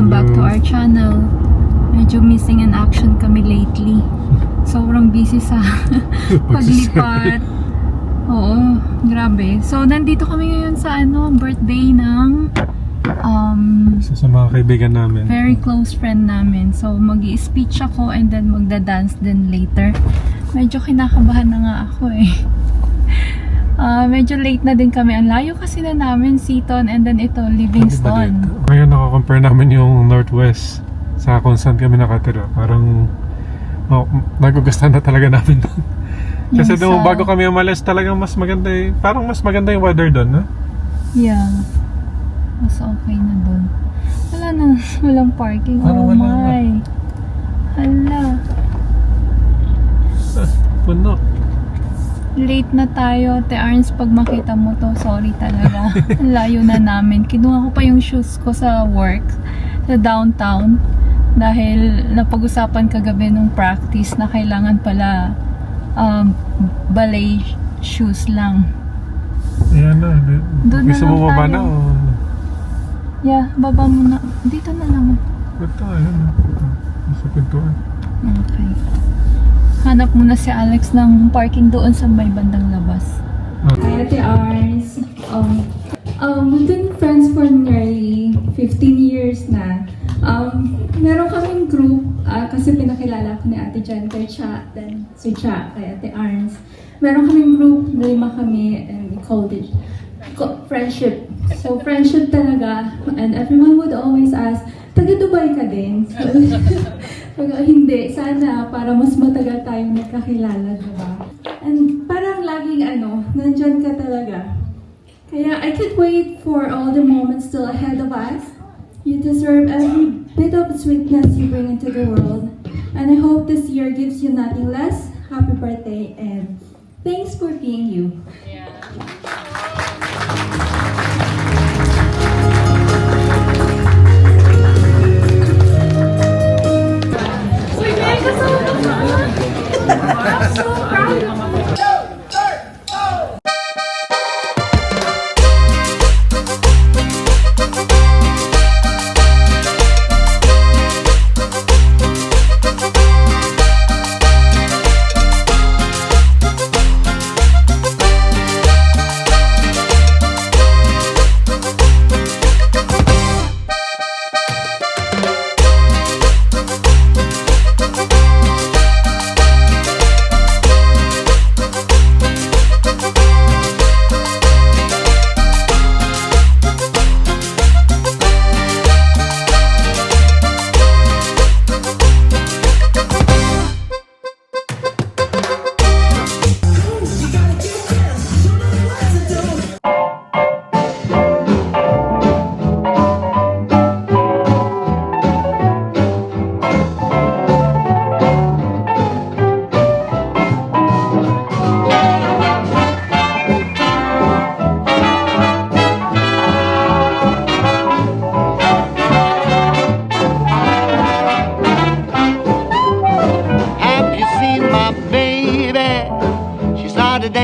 welcome back to our channel. Medyo missing in action kami lately. Sobrang busy sa paglipat. Oo, grabe. So, nandito kami ngayon sa birthday ng sa mga kaibigan namin. very close friend namin. So, mag-i-speech ako and then magda-dance din later. Medyo kinakabahan na nga ako eh. Medyo late na din kami. Ang layo kasi na namin, Seaton, and then ito, Livingston. Ngayon nakakompare namin yung Northwest sa kung saan kami nakatira. Parang nagugustuhan na talaga namin doon. Kasi doon bago kami umalis talagang mas maganda parang mas maganda yung weather doon, no? Yeah. Mas okay na doon. Wala na, walang parking. Parang oh wala my. Hala. Puno. Late na tayo, Te Arns, pag makita mo to, sorry talaga. Ang layo na namin. Kinuha ko pa yung shoes ko sa work, sa downtown. Dahil napag-usapan kagabi nung practice na kailangan pala ballet shoes lang. Ayan na. Doon na Gusto lang mo baba tayo. na o? Yeah, baba mo na. Dito na lang. Ito, ayan na. Nasa pintuan. Okay. Hanap muna si Alex ng parking doon sa may bandang labas. Hi, Ate Ars. We've been friends for nearly 15 years na. Meron kaming group kasi pinakilala ko ni Ate Jan kay Cha, then si Cha kay Ate Ars. Meron kaming group, 5 kami, and we called it friendship. So, friendship talaga. And everyone would always ask, taga-Dubai ka din? So, hindi. Sana para mas matagal tayong nagkakilala, diba? And parang laging nandyan ka talaga. Kaya I can't wait for all the moments still ahead of us. You deserve every bit of sweetness you bring into the world. And I hope this year gives you nothing less. Happy birthday and thanks for being you.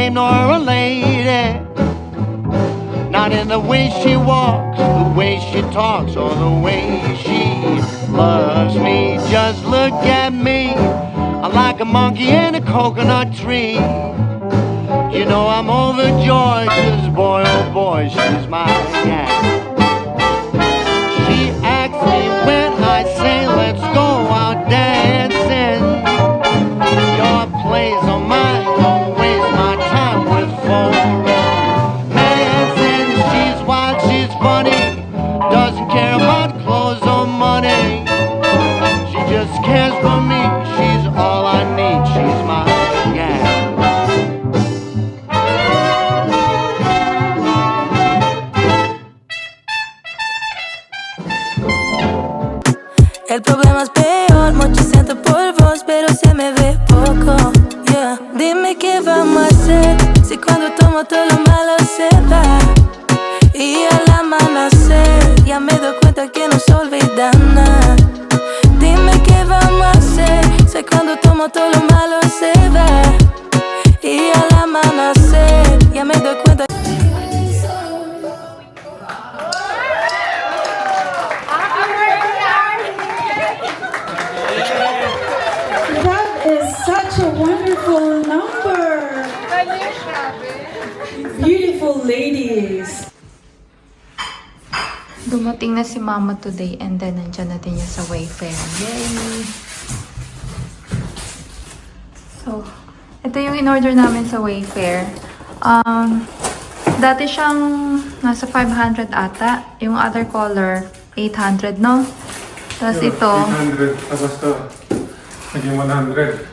Nor a lady, not in the way she walks, the way she talks, or the way she loves me. Just look at me, I'm like a monkey in a coconut tree. You know I'm overjoyed, 'cause boy oh boy, she's my gal. She asks me when I say let's go out dancing. Your place or mine, don't waste my time with romancing. She's wild, she's funny, doesn't care about clothes or money. She just cares for me, she's all I need, she's my gal. El problema es peor, mucho siento por vos, pero se me ve poco. Yeah. Dime qué vamos a hacer, si cuando tomo todo lo malo se va. Y al amanecer, ya me doy cuenta que no se olvida nada. Dime qué vamos a hacer, si cuando tomo todo lo malo se va. Y al amanecer, ya me doy cuenta. Happy birthday! beautiful number. Beautiful ladies. Dumating na si Mama today and then nandyan natin niya sa Wayfair. Yay! So, ito yung in-order namin sa Wayfair. Dati siyang nasa 500 ata. Yung other color, 800, no? Tapos ito, 800, tapos to, naging 100.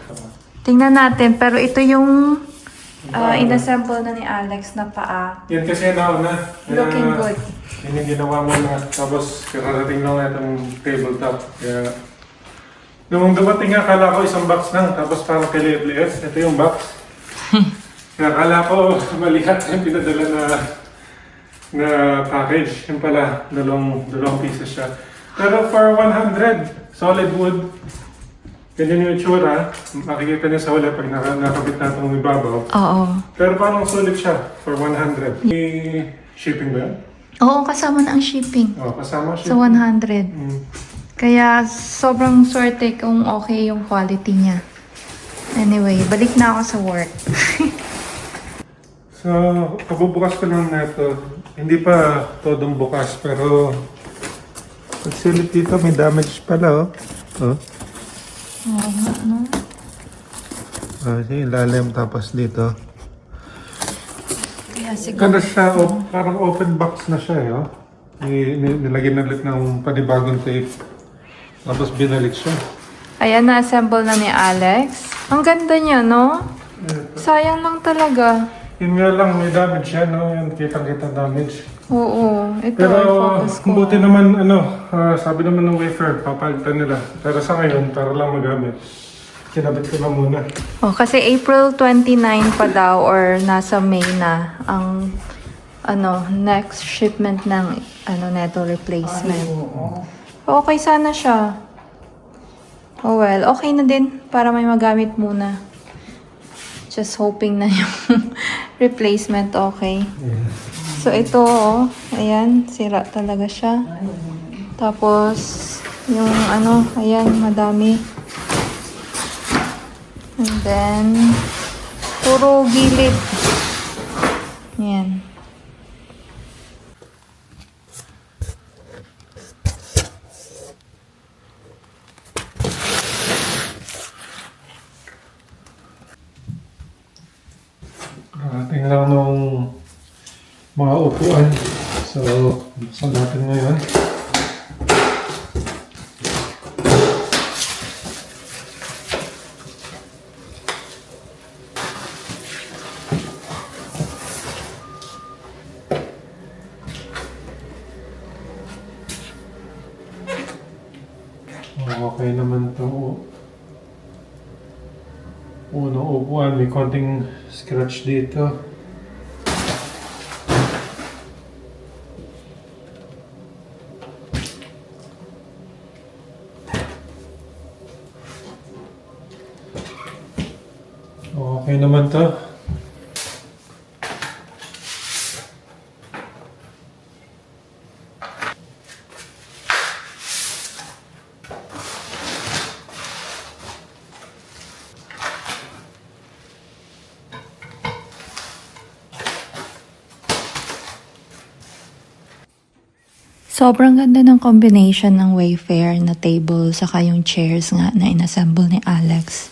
tingnan natin. Pero ito yung inassemble na ni Alex na paa. Yan kasi nauna. Looking good. Yun yung ginawa mo na. Tapos kararating lang na itong tabletop. Kaya, nung dumating nga, akala ko isang box lang. Tapos parang kaliit-liit. Ito yung box. Kaya akala ko malihat yung pinadala na package. Yung pala, dalawang pieces siya. Pero for 100, solid wood. Ganyan yung itsura. Makikita niyo sa huli pag nakabit na itong ibabaw. Oo. Pero parang sulit siya for 100. May shipping ba yan? Oo, kasama na ang shipping. Oh, kasama Sa shipping. 100. Kaya sobrang swerte kung okay yung quality niya. Anyway, balik na ako sa work. So, kabubukas ko lang na ito. Hindi pa todong bukas, pero pagsilip dito, may damage pala, oh. Oh. Oo nga, no? Yung ilalim, tapos dito. Kaya siguro. Ganda siya, parang open box na siya, eh, oh. Nilagyan ulit ng panibagong tape. Tapos binalik siya. Ayan, na-assemble na ni Alex. Ang ganda niya, no? Sayang lang talaga. Yun nga lang, may damage siya, no? Yung kitang-kita damage. Oo, ito Pero ay focus ko. buti naman, sabi naman ng Wayfair, papalitan nila. Pero sa ngayon, para lang magamit. Kinabit ko na muna. Oh, kasi April 29 pa daw or nasa May na ang next shipment ng neto replacement. Okay sana siya. Oh well, okay na din para may magamit muna. Just hoping na yung replacement okay. So ito, ayan, sira talaga siya. Tapos yung ayan, madami. And then puro gilid. Ayan. Ating lang nung mga upuan. So, buksan natin ngayon. Okay naman ito. Unang upuan, may konting scratch dito. Okay naman to. Sobrang ganda ng combination ng Wayfair na table saka yung chairs nga na inassemble ni Alex.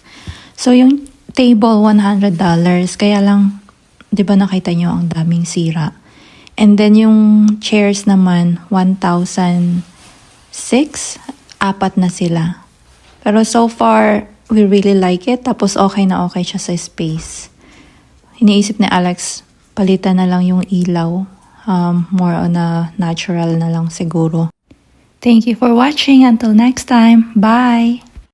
So yung table $100, kaya lang 'di ba nakita nyo ang daming sira. And then yung chairs naman 1,006, apat na sila. Pero so far we really like it, tapos okay na okay siya sa space. Iniisip ni Alex palitan na lang yung ilaw. More on a natural na lang siguro. Thank you for watching. Until next time. Bye!